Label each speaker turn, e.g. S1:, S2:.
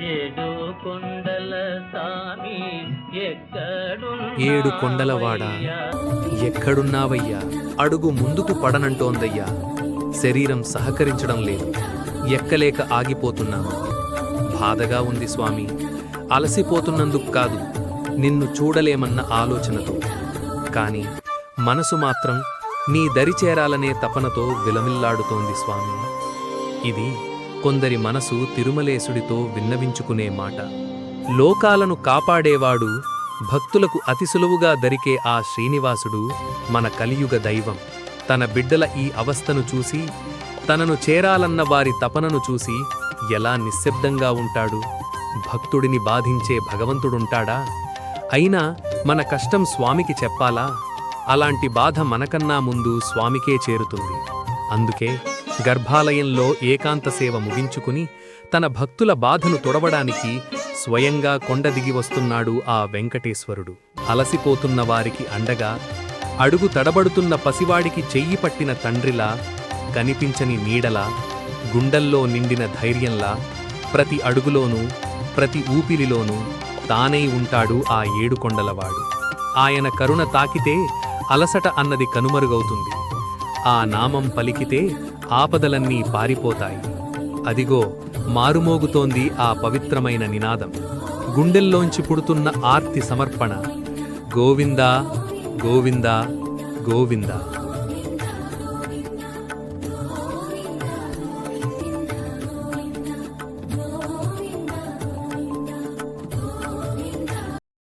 S1: ఏడు కొండల సామి
S2: ఏడు కొండలవాడా ఎక్కడున్నావయ్యా? అడుగు ముందుకు పడనంటోందయ్యా. శరీరం సహకరించడం లేదు. ఎక్కలేక ఆగిపోతున్నాను. బాధగా ఉంది స్వామి. అలసిపోతున్నందుకు కాదు, నిన్ను చూడలేమన్న ఆలోచనతో. కాని మనసు మాత్రం నీ దరి చేరాలనే తపనతో విలమిల్లాడుతోంది స్వామి. ఇది కొందరి మనసు తిరుమలేశుడితో విన్నవించుకునే మాట. లోకాలను కాపాడేవాడు, భక్తులకు అతి సులువుగా దరికే ఆ శ్రీనివాసుడు మన కలియుగ దైవం. తన బిడ్డల ఈ అవస్థను చూసి, తనను చేరాలన్న వారి తపనను చూసి ఎలా నిశ్శబ్దంగా ఉంటాడు? భక్తుడిని బాధించే భగవంతుడుంటాడా? అయినా మన కష్టం స్వామికి చెప్పాలా? అలాంటి బాధ మనకన్నా ముందు స్వామికే చేరుతుంది. అందుకే గర్భాలయంలో ఏకాంత సేవ ముగించుకుని తన భక్తుల బాధను తొడవడానికి స్వయంగా కొండ దిగి వస్తున్నాడు ఆ వెంకటేశ్వరుడు. అలసిపోతున్న వారికి అండగా, అడుగు తడబడుతున్న పసివాడికి చెయ్యి పట్టిన తండ్రిలా, కనిపించని నీడలా, గుండెల్లో నిండిన ధైర్యంలా, ప్రతి అడుగులోనూ ప్రతి ఊపిరిలోనూ తానై ఉంటాడు ఆ ఏడుకొండలవాడు. ఆయన కరుణ తాకితే అలసట అన్నది కనుమరుగవుతుంది. ఆ నామం పలికితే ఆపదలన్నీ పారిపోతాయి. అదిగో మారుమోగుతోంది ఆ పవిత్రమైన నినాదం. గుండెల్లోంచి పుడుతున్న ఆర్తి సమర్పణ. గోవిందా గోవిందా గోవిందా.